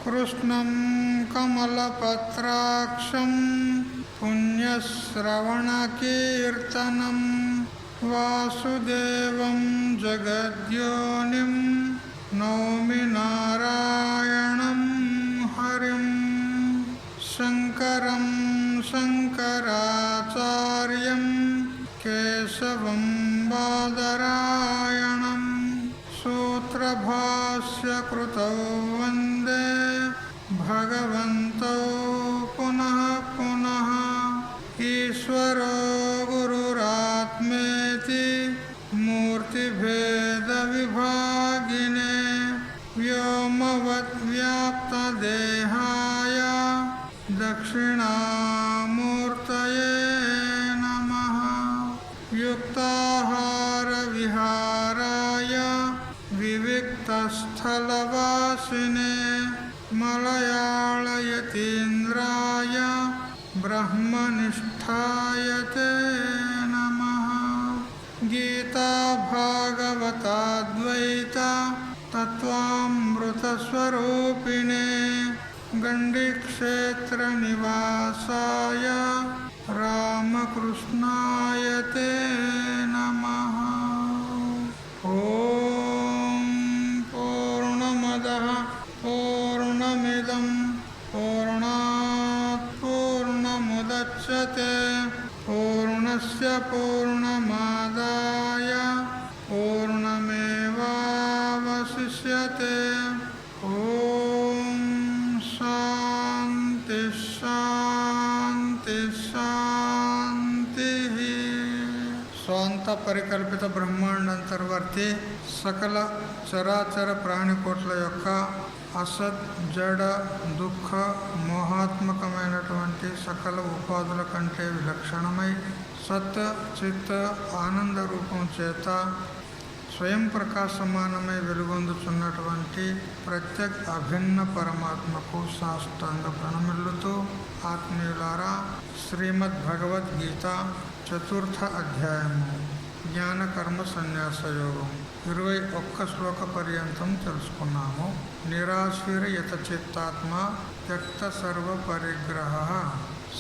కృష్ణం కమలపత్రాక్షం పుణ్యశ్రవణకీర్తనం వాసుదేవం జగద్యోనిం నౌమి నారాయణం హరిం శంకరం శంకరాచార్యం కేశవం బాదరాయణం సూత్రభాష్యకృతౌ వందే భగవంతౌ పునః పునః ఈశ్వరో గురురాత్మేతి మూర్తిభేదవిభాగినే వ్యోమవద్వ్యాప్తదేహాయ దక్షిణామూర్తయే నమః యుక్తాహారవిహారాయ వివిక్తస్థలవాసినే మలయాళయతీంద్రాయ బ్రహ్మనిష్ఠాయ తే నమః గీతా భాగవతాద్వైత తత్వామృతస్వరూపిణే గండిక్షేత్రనివాసాయ రామకృష్ణాయ తే నమః. ఓం పూర్ణమదః పూర్ణమిదం పూర్ణాత్ పూర్ణముదచ్యతే పూర్ణస్య పూర్ణమాదాయ పూర్ణమేవావశిష్యతే. ఓం శాంతి శాంతి శాంతి. స్వాంత పరికల్పిత బ్రహ్మాండంతర్వర్తి సకల చరాచర ప్రాణికోట్ల యొక్క అసత్ జడ దుఃఖ మోహాత్మకమైనటువంటి సకల ఉపాధుల కంటే విలక్షణమై సత్ చిత్ ఆనంద రూపం చేత స్వయం ప్రకాశమానమై వెలుగొందుచున్నటువంటి ప్రత్యేక అభిన్న పరమాత్మకు సాష్టాంగ ప్రణమిల్లుతూ ఆత్మీయులారా, శ్రీమద్ భగవద్గీత 4వ అధ్యాయము జ్ఞానకర్మ సన్యాస యోగం 21 శ్లోక పర్యంతం తెలుసుకున్నాము. నిరాశీర్యత చిత్తాత్మ త్యక్త సర్వ పరిగ్రహ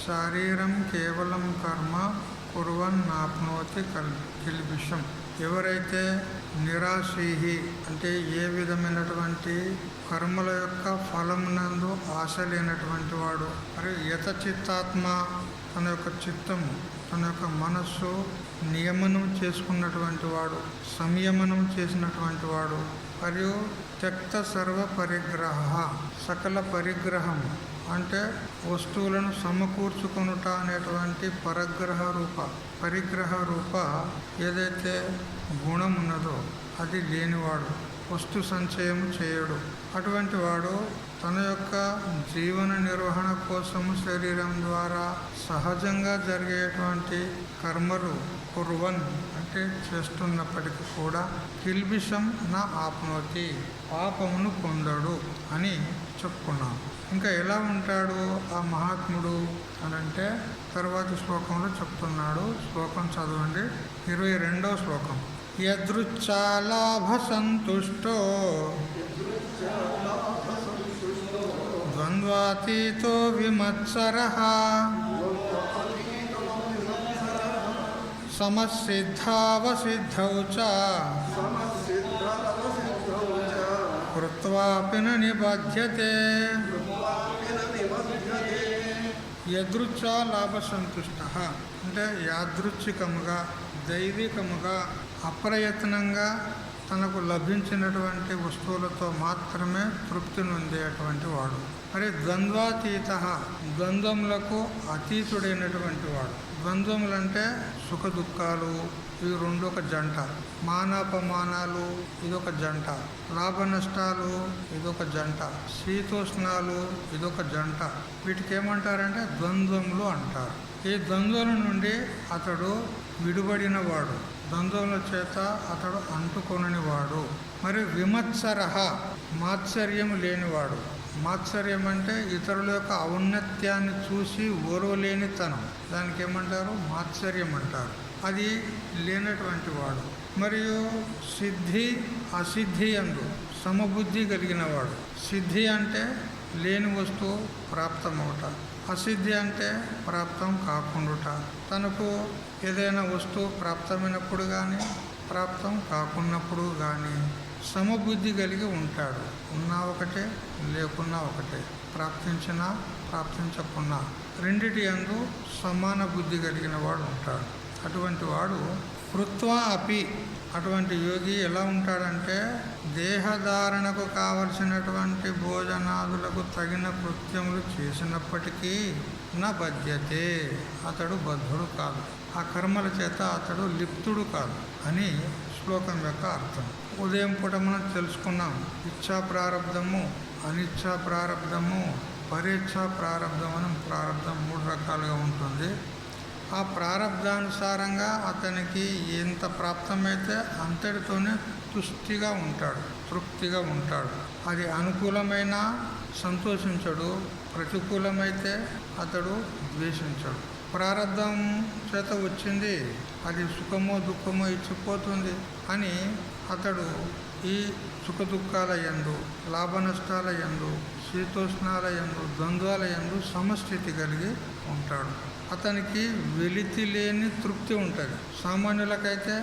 శారీరం కేవలం కర్మ కుర్వన్నాప్నోతి కిల్బిషం. ఎవరైతే నిరాశీహి అంటే ఏ విధమైనటువంటి కర్మల యొక్క ఫలమునందు ఆశ లేనటువంటి వాడు, మరియు యత చిత్తాత్మ తన యొక్క చిత్తము తన యొక్క మనస్సు నియమనం చేసుకున్నటువంటి వాడు, సంయమనం చేసినటువంటి వాడు, మరియు త్యక్త సర్వ పరిగ్రహ సకల పరిగ్రహం అంటే వస్తువులను సమకూర్చుకొనుట అనేటువంటి పరిగ్రహ రూప ఏదైతే గుణం ఉన్నదో అది లేనివాడు, వస్తు సంచయం చేయడు. అటువంటి వాడు తన యొక్క జీవన నిర్వహణ కోసము శరీరం ద్వారా సహజంగా జరిగేటువంటి కర్మలు కుర్వన్ అంటే చేస్తున్నప్పటికీ కూడా కిల్బిషం నా ఆప్నోతి పాపమును పొందడు అని చెప్పుకున్నాం. ఇంకా ఎలా ఉంటాడు ఆ మహాత్ముడు అనంటే తర్వాతి శ్లోకంలో చెప్తున్నాడు. శ్లోకం చదవండి. 22వ శ్లోకం. యదృచ్ఛాలాభ సంతుష్టో ద్వంద్వాతీతో విమత్సరః సమసిద్ధావసిద్ధౌ చ కృత్వాపి న నిబధ్యతే. యదృచ్ఛా లాభ సంతుష్ట అంటే యాదృచ్ఛికముగా దైవికముగా అప్రయత్నంగా తనకు లభించినటువంటి వస్తువులతో మాత్రమే తృప్తి నొందేటువంటి వాడు. మరి ద్వంద్వాతీత ద్వంద్వములకు అతీతుడైనటువంటి వాడు. ద్వంద్వములంటే సుఖ దుఃఖాలు, ఇవి రెండు ఒక జంట. మానాపమానాలు ఇదొక జంట. లాభ నష్టాలు ఇదొక జంట. శీతోష్ణాలు ఇదొక జంట. వీటికి ఏమంటారంటే ద్వంద్వములు అంటారు. ఈ ద్వంద్వల నుండి అతడు విడుబడినవాడు, ద్వంద్వముల చేత అతడు అంటుకొననివాడు. మరి విమత్సరః మాత్సర్యము లేనివాడు. మాత్సర్యం అంటే ఇతరుల యొక్క ఔన్నత్యాన్ని చూసి ఓర్వలేనితనం, దానికి ఏమంటారు? మాత్సర్యం అంటారు. అది లేనటువంటి వాడు. మరియు సిద్ధి అసిద్ధి అందు సమబుద్ధి కలిగిన వాడు. సిద్ధి అంటే లేని వస్తువు ప్రాప్తమవుట, అసిద్ధి అంటే ప్రాప్తం కాకుండుట. తనకు ఏదైనా వస్తువు ప్రాప్తమైనప్పుడు కానీ ప్రాప్తం కాకున్నప్పుడు కానీ సమబుద్ధి కలిగి ఉంటాడు. ఉన్నా ఒకటే, లేకున్నా ఒకటే, ప్రాప్తించినా ప్రాప్తించకున్నా రెండిటి యందు సమాన బుద్ధి కలిగిన వాడు ఉంటాడు. అటువంటి వాడు కృత్వా అపి, అటువంటి యోగి ఎలా ఉంటాడంటే దేహధారణకు కావలసినటువంటి భోజనాదులకు తగిన కృత్యములు చేసినప్పటికీ నా బధ్యతే, అతడు బద్ధుడు కాదు, ఆ కర్మల చేత అతడు లిప్తుడు కాదు అని శ్లోకం యొక్క అర్థం. ఉదయం పూట మనం తెలుసుకున్నాం, ఇచ్ఛా ప్రారబ్ధము, అనిచ్ఛా ప్రారబ్ధము, పరేచ్ఛా ప్రారబ్ధం అని ప్రారబ్ధం 3 రకాలుగా ఉంటుంది. ఆ ప్రారబ్ధానుసారంగా అతనికి ఎంత ప్రాప్తమైతే అంతటితోనే తుష్టిగా ఉంటాడు, తృప్తిగా ఉంటాడు. అది అనుకూలమైన సంతోషించడు, ప్రతికూలమైతే అతడు ద్వేషించడు. ప్రారబ్ధం చేత వచ్చింది, అది సుఖమో దుఃఖమో ఇచ్చిపోతుంది అని అతడు ఈ సుఖ దుఃఖాల యందు, లాభ నష్టాల యందు, శీతోష్ణాల యందు, ద్వంద్వాల యందు సమస్థితి కలిగి ఉంటాడు. అతనికి వెలితి లేని తృప్తి ఉంటుంది. సామాన్యులకైతే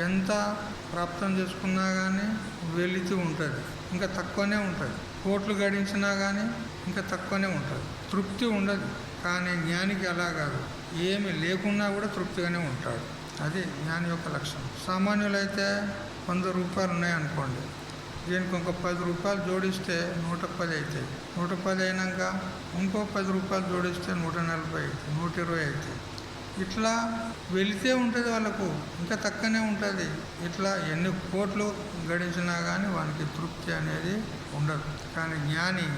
ఎంత ప్రాప్తం చేసుకున్నా కానీ వెలితి ఉంటుంది, ఇంకా తక్కువనే ఉంటుంది. కోట్లు గడించినా కానీ ఇంకా తక్కువనే ఉంటుంది, తృప్తి ఉండదు. కానీ జ్ఞానికి అలా కాదు, ఏమి లేకున్నా కూడా తృప్తిగానే ఉంటాడు. అది జ్ఞాని యొక్క లక్షణం. సామాన్యులైతే 100 రూపాయలు ఉన్నాయనుకోండి, దీనికి ఇంకో 10 రూపాయలు జోడిస్తే 110 అవుతాయి. 110 అయినాక ఇంకో 10 రూపాయలు జోడిస్తే 140 అవుతాయి, 120 అవుతాయి. ఇట్లా వెళితే ఉంటుంది వాళ్ళకు, ఇంకా తక్కువనే ఉంటుంది. ఇట్లా ఎన్ని కోట్లు గడించినా కానీ వానికి తృప్తి అనేది ఉండదు. కానీ జ్ఞాని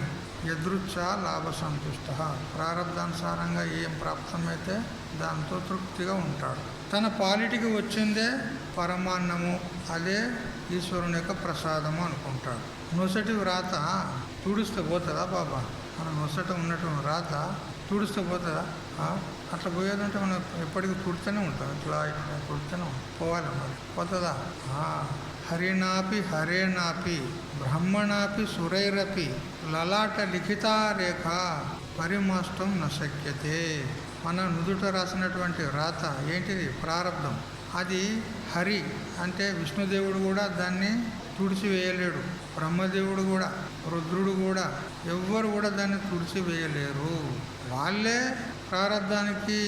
యదృచ్ఛా లాభ సంతుష్ట, ప్రారబ్ధానుసారంగా ఏం ప్రాప్తమైతే దాంతో తృప్తిగా ఉంటాడు. తన పాలిటికి వచ్చిందే పరమాన్నము, అదే ఈశ్వరుని యొక్క ప్రసాదము అనుకుంటాడు. నొసటి వ్రాత తుడిస్తే పోతుందా బాబా? మన నొసట ఉన్నటువంటి వ్రాత తుడిస్తే పోతుందా? అట్లా పోయేదంటే మనం ఎప్పటికీ తుడితేనే ఉంటాం, ఇట్లా ఇట్లా తుడితేనే పోవాలి. మరి పోతుందా? హరినాపి హరేనాపి బ్రహ్మణాపి సురైరపి లలాట లిఖితారేఖ పరిమాష్టం నశక్యతే. మన నుదుట రాసినటువంటి రాత ఏంటిది? ప్రారబ్ధం. అది హరి అంటే విష్ణుదేవుడు కూడా దాన్ని తుడిచివేయలేడు, బ్రహ్మదేవుడు కూడా, రుద్రుడు కూడా, ఎవ్వరు కూడా దాన్ని తుడిచివేయలేరు. వాళ్ళే ప్రారబ్ధానికి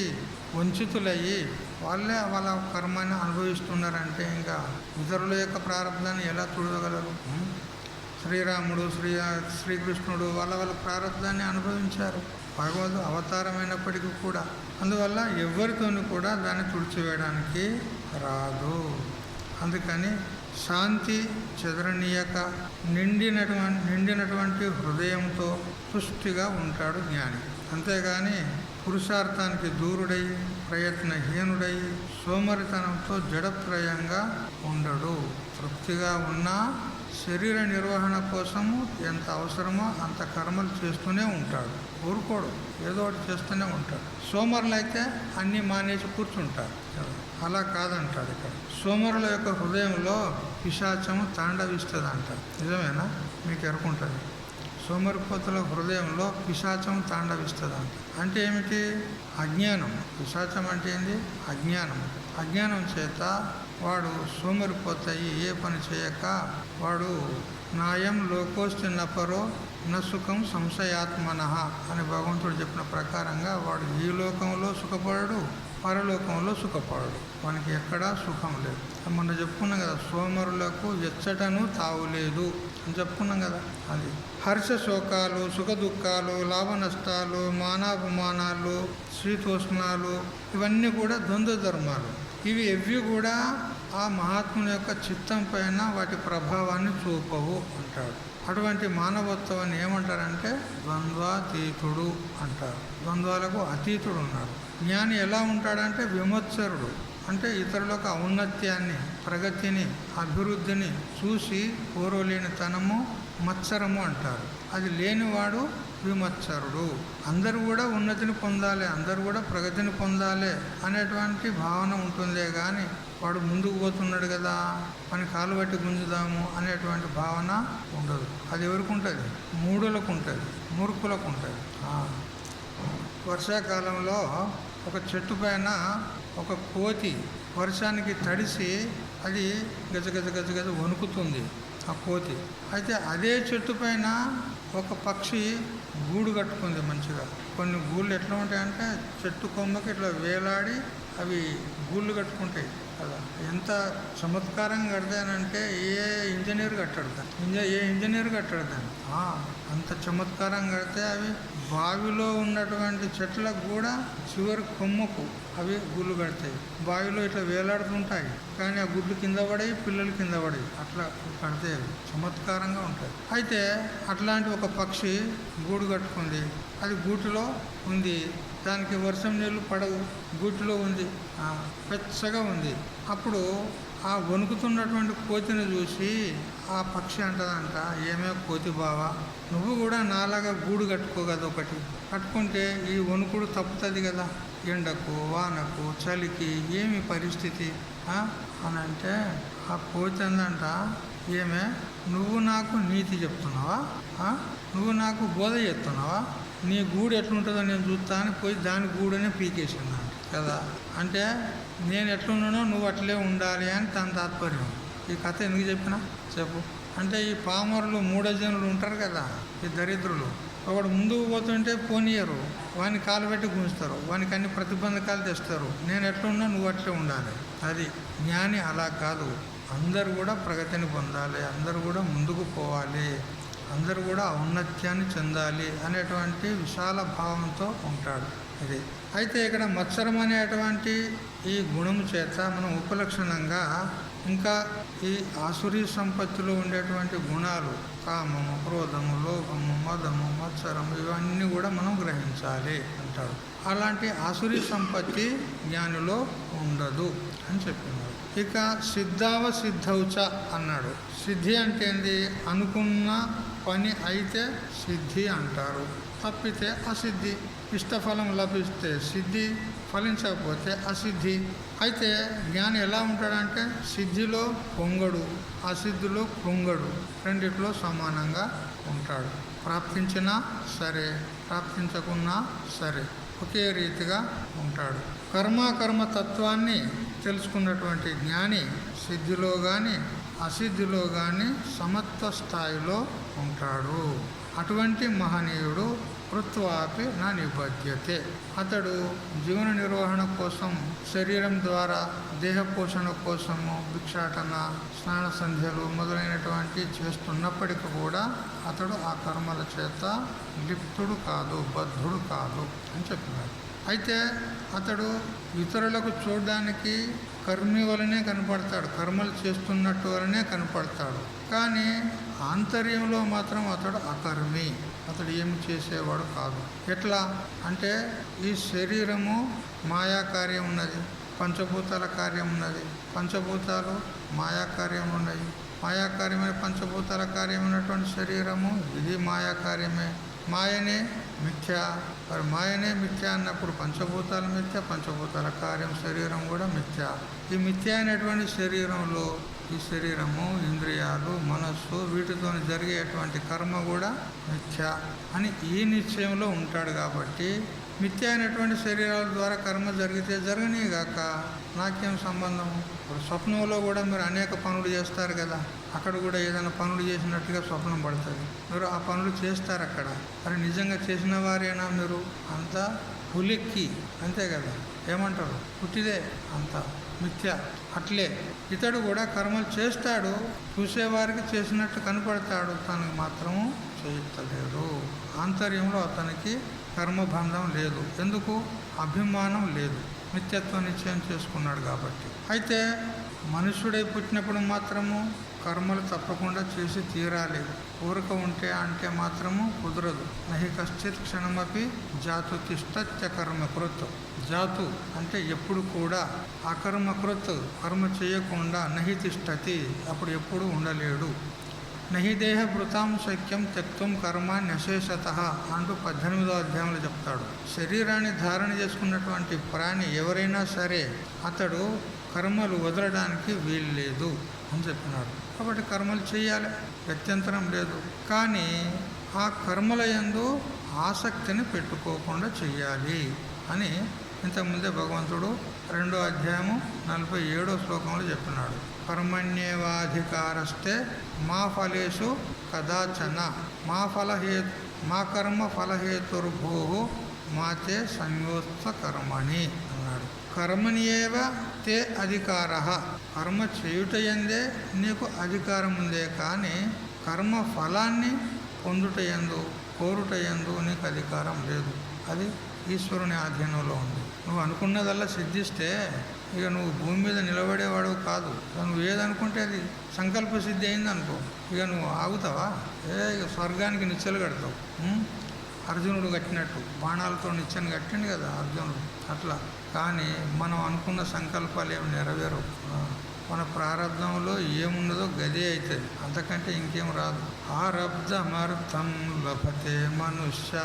వంచితులయ్యి వాళ్ళే వాళ్ళ కర్మాన్ని అనుభవిస్తున్నారంటే ఇంకా ఇతరుల యొక్క ప్రారబ్ధాన్ని ఎలా తుడగలరు? శ్రీరాముడు, శ్రీకృష్ణుడు వాళ్ళ ప్రారబ్ధాన్ని అనుభవించారు, భగవద్ అవతారమైనప్పటికీ కూడా. అందువల్ల ఎవరితోనూ కూడా దాన్ని తుడిచివేయడానికి రాదు. అందుకని శాంతి చెదరనీయక నిండినటువంటి హృదయంతో పుష్టిగా ఉంటాడు జ్ఞాని. అంతేగాని పురుషార్థానికి దూరుడై ప్రయత్నహీనుడై సోమరితనంతో జడప్రయంగా ఉండడు. తృప్తిగా ఉన్నా శరీర నిర్వహణ కోసము ఎంత అవసరమో అంత కర్మలు చేస్తూనే ఉంటాడు, ఊరుకోడు, ఏదో ఒకటి చేస్తూనే ఉంటాడు. సోమరులు అయితే అన్నీ మానేసి కూర్చుంటారు, అలా కాదంటాడు ఇక్కడ. సోమరుల యొక్క హృదయంలో పిశాచము తాండవిస్తుంది అంటారు. నిజమేనా? మీకు ఎరుకుంటుంది. సోమరిపోతుల హృదయంలో పిశాచం తాండవిస్తుంది అంటే ఏమిటి? అజ్ఞానం. పిశాచం అంటే ఏంది? అజ్ఞానం. అజ్ఞానం చేత వాడు సోమరిపోతాయి, ఏ పని చేయక వాడు నాయం లోకోస్తి నపరో న సుఖం సంశయాత్మన అని భగవంతుడు చెప్పిన ప్రకారంగా వాడు ఈ లోకంలో సుఖపడడు, పరలోకంలో సుఖపడడు. వానికి ఎక్కడా సుఖం లేదు. మొన్న చెప్పుకున్నాం కదా, సోమరులకు ఎచ్చటను తావులేదు అని చెప్పుకున్నాం కదా. అది హర్ష శోకాలు, సుఖ దుఃఖాలు, లాభ నష్టాలు, మానాపమానాలు, శీతోష్ణాలు ఇవన్నీ కూడా ద్వంద్వ ధర్మాలు. ఇవి ఎవ్వి కూడా ఆ మహాత్ముని యొక్క చిత్తం పైన వాటి ప్రభావాన్ని చూపవు అంటాడు. అటువంటి మానవత్వాన్ని ఏమంటారంటే ద్వంద్వాతీతుడు అంటారు. ద్వంద్వాలకు అతీతుడు ఉన్నాడు. జ్ఞాని ఎలా ఉంటాడంటే విమత్సరుడు, అంటే ఇతరులకు ఔన్నత్యాన్ని, ప్రగతిని, అభివృద్ధిని చూసి ఓర్వలేనితనము మత్సరము అంటారు. అది లేనివాడు విమత్సరుడు. అందరూ కూడా ఉన్నతిని పొందాలి, అందరూ కూడా ప్రగతిని పొందాలి అనేటువంటి భావన ఉంటుందే కానీ వాడు ముందుకు పోతున్నాడు కదా అని కాలు పట్టి గుంజుదాము అనేటువంటి భావన ఉండదు. అది ఎవరికి ఉంటుంది? మూఢులకు ఉంటుంది, మూర్ఖులకు ఉంటుంది. వర్షాకాలంలో ఒక చెట్టు పైన ఒక కోతి వర్షానికి తడిసి అది గజగజ గజగజ వణుకుతుంది ఆ కోతి. అయితే అదే చెట్టు పైన ఒక పక్షి గూడు కట్టుకుంది మంచిగా. కొన్ని గూళ్ళు ఎట్లా ఉంటాయంటే చెట్టు కొమ్మకి ఇట్లా వేలాడి అవి గూళ్ళు కట్టుకుంటాయి కదా. ఎంత చమత్కారంగా కడతానంటే ఏ ఇంజనీర్ కట్టాడు దాన్ని, ఏ ఇంజనీర్ కట్టాడు దాన్ని. అంత చమత్కారంగా కడితే అవి బావిలో ఉన్నటువంటి చెట్లకు కూడా చివరి కొమ్మకు అవి గుళ్ళు కడతాయి. బావిలో ఇట్లా వేలాడుతుంటాయి కానీ ఆ గుడ్లు కింద పడి పిల్లలు కింద పడి అట్లా కడతాయి. అవి చమత్కారంగా ఉంటాయి. అయితే అట్లాంటి ఒక పక్షి గూడు కట్టుకుంది. అది గూటిలో ఉంది. దానికి వర్షం నీళ్ళు పడవు, గూటిలో ఉంది, పెచ్చగా ఉంది. అప్పుడు ఆ వణుకుతున్నటువంటి కోతిని చూసి ఆ పక్షి అంటదంట, ఏమే కోతి బావా, నువ్వు కూడా నాలాగా గూడు కట్టుకో కదా, ఒకటి కట్టుకుంటే ఈ వణుకుడు తప్పుతుంది కదా, ఎండకు వానకు చలికి ఏమి పరిస్థితి అని అంటే ఆ కోతి అందంట, ఏమే నువ్వు నాకు నీతి చెప్తున్నావా, నువ్వు నాకు బోధ చెప్తున్నావా, నీ గూడు ఎట్లుంటుందో నేను చూస్తా అని పోయి దాని గూడనే పీకేసింది కదా. అంటే నేను ఎట్లున్నానో నువ్వు అట్లే ఉండాలి అని తన తాత్పర్యం. ఈ కథ ఎందుకు చెప్పినా చెప్పు అంటే, ఈ పామరులు మూఢజనులు ఉంటారు కదా, ఈ దరిద్రులు, ఒకడు ముందుకు పోతుంటే పోనీయరు, వాని కాలు పెట్టి గుంజుతారు, వానికి అన్ని ప్రతిబంధకాలు తెస్తారు. నేను ఎట్లున్నా నువ్వు అట్లే ఉండాలి. అది జ్ఞాని అలా కాదు. అందరూ కూడా ప్రగతిని పొందాలి, అందరూ కూడా ముందుకు పోవాలి, అందరూ కూడా ఔన్నత్యాన్ని చెందాలి అనేటువంటి విశాల భావంతో ఉంటాడు. ఇది అయితే ఇక్కడ మత్సరం అనేటువంటి ఈ గుణము చేత మనం ఉపలక్షణంగా ఇంకా ఈ ఆసురీ సంపత్తిలో ఉండేటువంటి గుణాలు కామము, క్రోధము, లోభము, మదము, మత్సరము ఇవన్నీ కూడా మనం గ్రహించాలి అంటాడు. అలాంటి ఆసురీ సంపత్తి జ్ఞానిలో ఉండదు అని చెప్పినాడు. ఇక సిద్ధావ సిద్ధౌచ అన్నాడు. సిద్ధి అంటే ఏంది? అనుకున్న పని అయితే సిద్ధి అంటారు, తప్పితే అసిద్ధి. ఇష్టఫలం లభిస్తే సిద్ధి, ఫలించకపోతే అసిద్ధి. అయితే జ్ఞాని ఎలా ఉంటాడంటే సిద్ధిలో పొంగడు, అసిద్ధిలో కృంగడు, రెండిట్లో సమానంగా ఉంటాడు. ప్రాప్తించినా సరే, ప్రాప్తించకున్నా సరే ఒకే రీతిగా ఉంటాడు. కర్మ తత్వాన్ని తెలుసుకున్నటువంటి జ్ఞాని సిద్ధిలో కానీ అసిద్ధిలో కానీ సమత్వ స్థాయిలో ఉంటాడు. అటువంటి మహనీయుడు కృత్వాపి నా నిబధ్యతే. అతడు జీవన నిర్వహణ కోసం శరీరం ద్వారా దేహ పోషణ కోసము భిక్షాటన, స్నాన సంధ్యలు మొదలైనటువంటి చేస్తున్నప్పటికీ కూడా అతడు ఆ కర్మల చేత లిప్తుడు కాదు, బద్ధుడు కాదు అని చెప్పినాడు. అయితే అతడు ఇతరులకు చూడడానికి కర్మి వలనే కనపడతాడు, కర్మలు చేస్తున్నట్టు వలనే కనపడతాడు. కానీ ఆంతర్యంలో మాత్రం అతడు అకర్మి, అతడు ఏమి చేసేవాడు కాదు. ఎట్లా అంటే ఈ శరీరము మాయా కార్యం ఉన్నది, పంచభూతాల కార్యం ఉన్నది, పంచభూతాలు మాయా కార్యం ఉన్నాయి, మాయాకార్యమైన పంచభూతాల కార్యమైనటువంటి శరీరము ఇది మాయా కార్యమే. మాయనే మిథ్య. మరి మాయనే మిథ్య అన్నప్పుడు పంచభూతాలు మిథ్య, పంచభూతాల కార్యం శరీరం కూడా మిథ్య. ఈ మిథ్య అయినటువంటి శరీరంలో ఈ శరీరము, ఇంద్రియాలు, మనస్సు వీటితో జరిగేటువంటి కర్మ కూడా మిథ్య అని ఈ నిశ్చయంలో ఉంటాడు. కాబట్టి మిథ్య అయినటువంటి శరీరాల ద్వారా కర్మ జరిగితే జరగనీగాక నాకేం సంబంధం. ఇప్పుడు స్వప్నంలో కూడా మీరు అనేక పనులు చేస్తారు కదా, అక్కడ కూడా ఏదైనా పనులు చేసినట్టుగా స్వప్నం పడుతుంది, మీరు ఆ పనులు చేస్తారు అక్కడ. మరి నిజంగా చేసిన వారేనా మీరు? అంతా పులిక్కి అంతే కదా, ఏమంటారు, పుట్టిదే అంతా మిథ్య. అట్లే ఇతడు కూడా కర్మలు చేస్తాడు, చూసేవారికి చేసినట్టు కనపడతాడు, తనకు మాత్రము చేయలేడు. ఆంతర్యంలో అతనికి కర్మబంధం లేదు. ఎందుకు? అభిమానం లేదు, నిత్యత్వ నిశ్చయం చేసుకున్నాడు కాబట్టి. అయితే మనుష్యుడై పుట్టినప్పుడు మాత్రము కర్మలు తప్పకుండా చేసి తీరాలి. కోరిక ఉంటే అంటే మాత్రము కుదరదు. నహి కశ్చిత్ క్షణమపి జాతు తిష్టత్య కర్మకృత్. జాతు అంటే ఎప్పుడు కూడా అకర్మకృత్, కర్మ చేయకుండా నహి తిష్టతి, అప్పుడు ఎప్పుడు ఉండలేడు. నహి దేహ భృతాం శక్యం త్యక్తం కర్మాణ్యశేషత అంటూ 18వ అధ్యాయంలో చెప్తాడు. శరీరాన్ని ధారణ చేసుకున్నటువంటి ప్రాణి ఎవరైనా సరే అతడు కర్మలు వదలడానికి వీలు లేదు అని చెప్పినాడు. కాబట్టి కర్మలు చేయాలి, గత్యంతరం లేదు. కానీ ఆ కర్మల యందు ఆసక్తిని పెట్టుకోకుండా చెయ్యాలి అని ఇంతకుముందే భగవంతుడు 2వ అధ్యాయము 47వ శ్లోకంలో చెప్పినాడు. కర్మణ్యేవాధికారస్తే మా ఫలేషు కదాచన మా కర్మ ఫలహేతుర్భూ మాతే సంయోస్త కర్మణి అన్నాడు. కర్మణ్యేవ తే అధికార, కర్మ చేయుటయందే నీకు అధికారం ఉందే కానీ కర్మ ఫలాన్ని పొందుటయందు కోరుటయందు నీకు అధికారం లేదు. అది ఈశ్వరుని ఆధీనంలో ఉంది. నువ్వు అనుకున్నదల్లా సిద్ధిస్తే ఇక నువ్వు భూమి మీద నిలబడేవాడు కాదు. నువ్వు ఏదనుకుంటే అది సంకల్ప సిద్ధి అయింది అనుకో, ఇక నువ్వు ఆగుతావా? ఇక స్వర్గానికి నిచ్చెలు కడతావు. అర్జునుడు కట్టినట్టు బాణాలతో నిచ్చెను కట్టిండు కదా అర్జునుడు, అట్లా. కానీ మనం అనుకున్న సంకల్పాలు ఏమి నెరవేరవు. మన ప్రారంభంలో ఏమున్నదో గదే అవుతుంది, అంతకంటే ఇంకేం రాదు. ఆరబ్ధమర్థం లభతే మనుష్య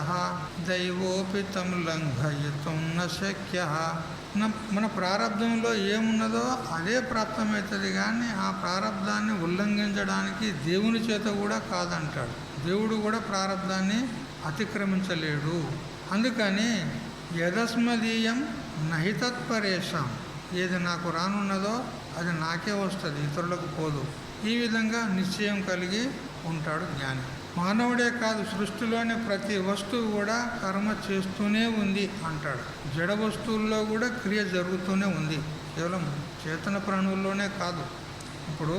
దైవోపితం లంఘయితుం న శక్య. మన ప్రారంభంలో ఏమున్నదో అదే ప్రాప్తమవుతుంది, కానీ ఆ ప్రారంధాన్ని ఉల్లంఘించడానికి దేవుని చేత కూడా కాదంటాడు. దేవుడు కూడా ప్రారంధాన్ని అతిక్రమించలేడు. అందుకని యదస్మదీయం నహి తత్పరేషాం, ఏది నాకు రానున్నదో అది నాకే వస్తుంది, ఇతరులకు పోదు. ఈ విధంగా నిశ్చయం కలిగి ఉంటాడు జ్ఞాని. మానవుడే కాదు, సృష్టిలోని ప్రతి వస్తువు కూడా కర్మ చేస్తూనే ఉంది అంటాడు. జడ వస్తువుల్లో కూడా క్రియ జరుగుతూనే ఉంది, కేవలం చేతన ప్రాణుల్లోనే కాదు. ఇప్పుడు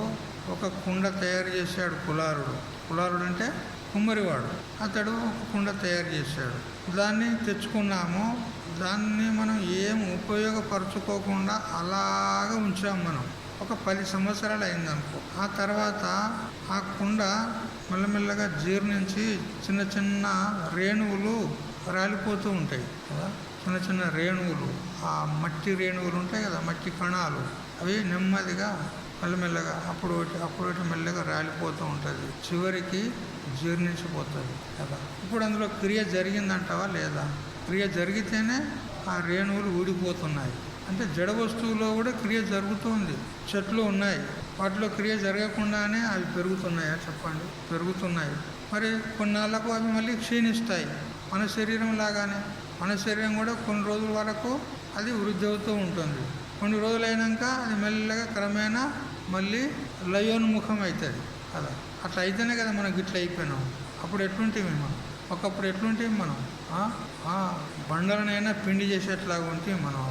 ఒక కుండ తయారు చేశాడు కులారుడు. కులారుడు అంటే కుమ్మరివాడు. అతడు ఒక కుండ తయారు చేశాడు. దాన్ని తెచ్చుకున్నాము, దాన్ని మనం ఏం ఉపయోగపరచుకోకుండా అలాగా ఉంచాము. మనం ఒక 10 సంవత్సరాలు అయిందనుకో. ఆ తర్వాత ఆ కుండ మెల్లమెల్లగా జీర్ణించి చిన్న చిన్న రేణువులు రాలిపోతూ ఉంటాయి కదా. చిన్న చిన్న రేణువులు, ఆ మట్టి రేణువులు ఉంటాయి కదా, మట్టి కణాలు, అవి నెమ్మదిగా మెల్లమెల్లగా అప్పుడు మెల్లగా రాలిపోతూ ఉంటుంది. చివరికి జీర్ణించిపోతుంది కదా. ఇప్పుడు అందులో క్రియ జరిగిందంటావా లేదా? క్రియ జరిగితేనే ఆ రేణువులు ఊడిపోతున్నాయి. అంటే జడ వస్తువులో కూడా క్రియ జరుగుతుంది. చెట్లు ఉన్నాయి, వాటిలో క్రియ జరగకుండానే అవి పెరుగుతున్నాయా చెప్పండి? పెరుగుతున్నాయి. మరి కొన్నాళ్ళకు అవి మళ్ళీ క్షీణిస్తాయి. మన శరీరం లాగానే మన శరీరం కూడా కొన్ని రోజుల వరకు అది వృద్ధి అవుతూ ఉంటుంది. కొన్ని రోజులైనాక అది మెల్లగా క్రమేణా మళ్ళీ లయోన్ముఖం అవుతుంది కదా. అట్లా అయితేనే కదా మనం గిట్ల అయిపోయినాం. అప్పుడు ఎట్లుంటేవి మనం? ఒకప్పుడు ఎట్లుంటేవి మనం? బండలనైనా పిండి చేసేట్లాగా ఉంటే మనం.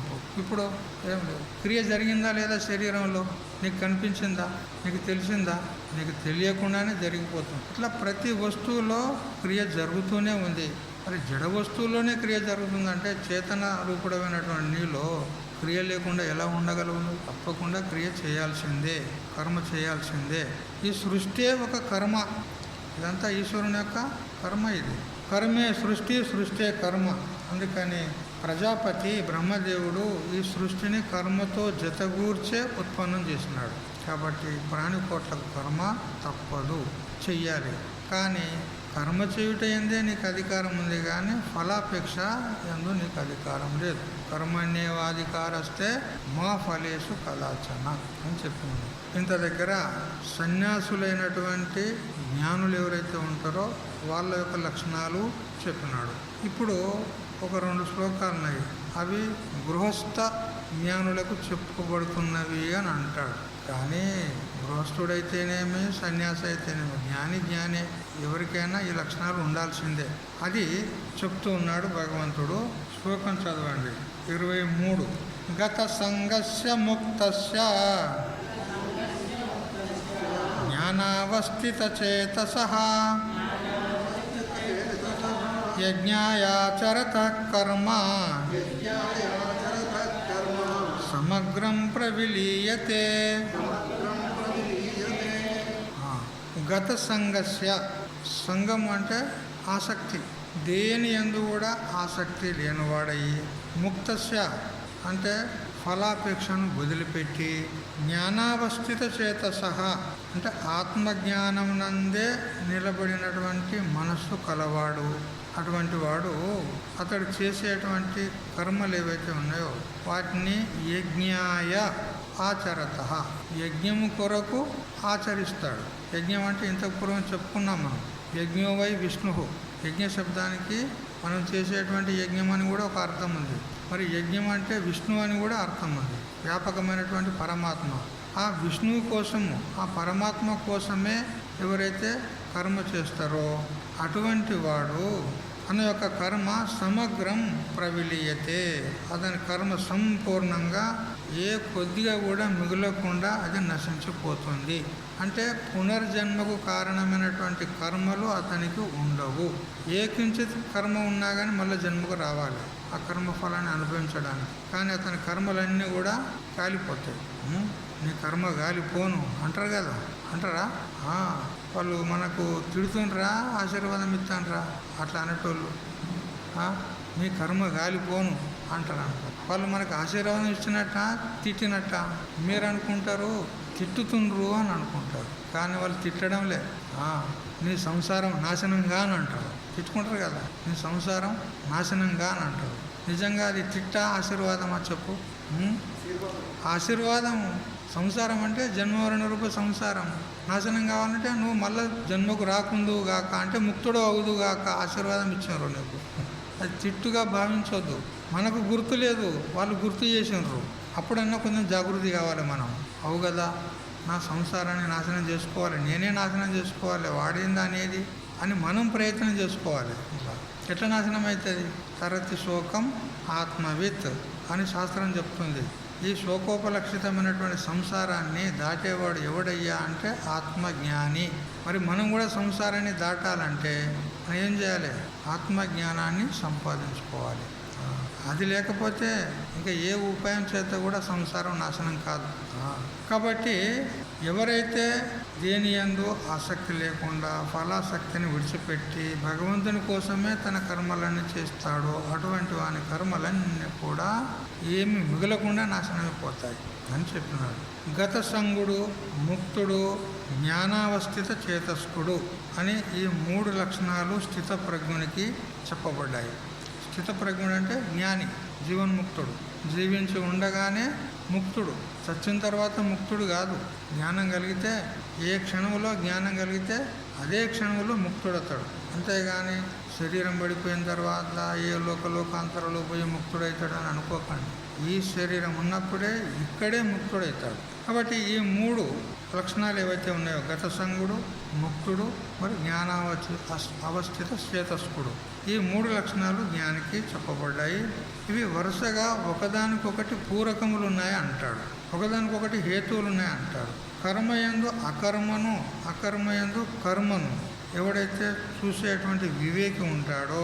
ఇప్పుడు ఏం లేదు. క్రియ జరిగిందా లేదా శరీరంలో? నీకు కనిపించిందా? నీకు తెలిసిందా? నీకు తెలియకుండానే జరిగిపోతుంది. ఇట్లా ప్రతి వస్తువులో క్రియ జరుగుతూనే ఉంది. మరి జడ వస్తువుల్లోనే క్రియ జరుగుతుందంటే చేతన రూపుడమైనటువంటి నీలో క్రియ లేకుండా ఎలా ఉండగలవు? తప్పకుండా క్రియ చేయాల్సిందే, కర్మ చేయాల్సిందే. ఈ సృష్టి ఒక కర్మ. ఇదంతా ఈశ్వరుని యొక్క కర్మ. ఇది కర్మే సృష్టి, సృష్టే కర్మ. అందుకని ప్రజాపతి బ్రహ్మదేవుడు ఈ సృష్టిని కర్మతో జతగూర్చే ఉత్పన్నం చేసినాడు. కాబట్టి ప్రాణికోట్లకు కర్మ తప్పదు, చెయ్యాలి. కానీ కర్మ చేయుట ఎందే నీకు అధికారం ఉంది, కానీ ఫలాపేక్ష ఎందు నీకు అధికారం లేదు. కర్మణ్యేవాధికారస్తే మా ఫలేషు కదాచన అని చెప్పింది. ఇంత దగ్గర సన్యాసులైనటువంటి జ్ఞానులు ఎవరైతే ఉంటారో వాళ్ళ యొక్క లక్షణాలు చెప్పినాడు. ఇప్పుడు ఒక 2 శ్లోకాలు ఉన్నాయి. అవి గృహస్థ జ్ఞానులకు చెప్పుకోబడుతున్నవి అని అంటాడు. కానీ గృహస్థుడైతేనేమి సన్యాసి అయితేనేమి జ్ఞానే. ఎవరికైనా ఈ లక్షణాలు ఉండాల్సిందే. అది చెప్తూ ఉన్నాడు భగవంతుడు. శ్లోకం చదవండి. 23. గత సంగస్య ముక్తస్య జ్ఞానావస్థిత చేతసః యజ్ఞాయాచరత కర్మ సమగ్రం ప్రవిలీయతే. గత సంగస్య, సంగం అంటే ఆసక్తి, దేని యందు కూడా ఆసక్తి లేనివాడయి, ముక్తస్య అంటే ఫలాపేక్షను వదిలిపెట్టి, జ్ఞానావస్థిత చేత సహా అంటే ఆత్మజ్ఞానం నందే నిలబడినటువంటి మనస్సు కలవాడు. అటువంటి వాడు అతడు చేసేటువంటి కర్మలు ఏవైతే ఉన్నాయో వాటిని యజ్ఞాయ ఆచరత, యజ్ఞము కొరకు ఆచరిస్తాడు. యజ్ఞం అంటే ఇంతకు పూర్వం చెప్పుకున్నాం మనం. యజ్ఞో వై విష్ణు, యజ్ఞ శబ్దానికి మనం చేసేటువంటి యజ్ఞం అని కూడా ఒక అర్థం ఉంది. మరి యజ్ఞం అంటే విష్ణు అని కూడా అర్థం ఉంది. వ్యాపకమైనటువంటి పరమాత్మ. ఆ విష్ణువు కోసము, ఆ పరమాత్మ కోసమే ఎవరైతే కర్మ చేస్తారో అటువంటి వాడు అనే యొక్క కర్మ సమగ్రం ప్రవిలీయతే, అతని కర్మ సంపూర్ణంగా ఏ కొద్దిగా కూడా మిగలకుండా అది నశించిపోతుంది. అంటే పునర్జన్మకు కారణమైనటువంటి కర్మలు అతనికి ఉండవు. ఏ కించిత్ కర్మ ఉన్నా కానీ మళ్ళీ జన్మకు రావాలి ఆ కర్మ ఫలాన్ని అనుభవించడానికి. కానీ అతని కర్మలన్నీ కూడా కాలిపోతాయి. నీ కర్మ గాలిపోను అంటారు కదా, అంటారా? వాళ్ళు మనకు తిడుతుండ్రా, ఆశీర్వాదం ఇస్తాండ్రా, అట్లా అనేటోళ్ళు. నీ కర్మ గాలిపోను అంటారు. వాళ్ళు మనకు ఆశీర్వాదం ఇచ్చినట్ట తిట్టినట్ట మీరు అనుకుంటారు, తిట్టుతుండ్రు అని అనుకుంటారు. కానీ వాళ్ళు తిట్టడం లేదు. నీ సంసారం నాశనంగా అని అంటారు. తిట్టుకుంటారు కదా, నీ సంసారం నాశనంగా అని అంటారు. నిజంగా అది తిట్టా ఆశీర్వాదమా చెప్పు? ఆశీర్వాదం. సంసారం అంటే జన్మవరణ రూప సంసారం. నాశనం కావాలంటే నువ్వు మళ్ళీ జన్మకు రాకుందువు గాక, అంటే ముక్తుడు అవుదు గాక ఆశీర్వాదం ఇచ్చినారు నీకు. అది తిట్టుగా భావించవద్దు. మనకు గుర్తు లేదు, వాళ్ళు గుర్తు చేసినారు. అప్పుడన్నా కొంచెం జాగృతి కావాలి మనం. అవు కదా, నా సంసారాన్ని నాశనం చేసుకోవాలి, నేనే నాశనం చేసుకోవాలి, వాడిందా అనేది అని మనం ప్రయత్నం చేసుకోవాలి. ఎట్లా నాశనం అవుతుంది? తరతి శోకం ఆత్మవిత్ అని శాస్త్రం చెప్తుంది. ఈ శోకోపలక్షితమైనటువంటి సంసారాన్ని దాటేవాడు ఎవడయ్యా అంటే ఆత్మజ్ఞాని. మరి మనం కూడా సంసారాన్ని దాటాలంటే ఏం చేయాలి? ఆత్మజ్ఞానాన్ని సంపాదించుకోవాలి. అది లేకపోతే ఇంకా ఏ ఉపాయం చేత కూడా సంసారం నాశనం కాదు. కాబట్టి ఎవరైతే దేని యందు ఆసక్తి లేకుండా ఫలాసక్తిని విడిచిపెట్టి భగవంతుని కోసమే తన కర్మలన్నీ చేస్తాడో అటువంటి వాని కర్మలన్నీ కూడా ఏమి మిగలకుండా నాశనమైపోతాయి అని చెప్పినాడు. గత సంగుడు, ముక్తుడు, జ్ఞానావస్థిత చేతస్కుడు అని ఈ 3 లక్షణాలు స్థితప్రజ్ఞునికి చెప్పబడ్డాయి. స్థితప్రజ్ఞుడు అంటే జ్ఞాని, జీవన్ముక్తుడు. జీవించి ఉండగానే ముక్తుడు, చచ్చిన తర్వాత ముక్తుడు కాదు. జ్ఞానం కలిగితే, ఏ క్షణంలో జ్ఞానం కలిగితే అదే క్షణంలో ముక్తుడతాడు. అంతేగాని శరీరం పడిపోయిన తర్వాత ఏ లోకాంతరంలో పోయి ముక్తుడవుతాడని అనుకోకండి. ఈ శరీరం ఉన్నప్పుడే ఇక్కడే ముక్తుడవుతాడు. కాబట్టి ఈ 3 లక్షణాలు ఏవైతే ఉన్నాయో గత సంగుడు, ముక్తుడు, మరి అవస్థిత చేతస్కుడు, ఈ 3 లక్షణాలు జ్ఞానికి చెప్పబడ్డాయి. ఇవి వరుసగా ఒకదానికొకటి పూరకములు ఉన్నాయి అంటాడు, ఒకదానికొకటి హేతువులు ఉన్నాయి అంటాడు. కర్మయందు అకర్మను, అకర్మయందు కర్మను ఎవడైతే చూసేటువంటి వివేకి ఉంటాడో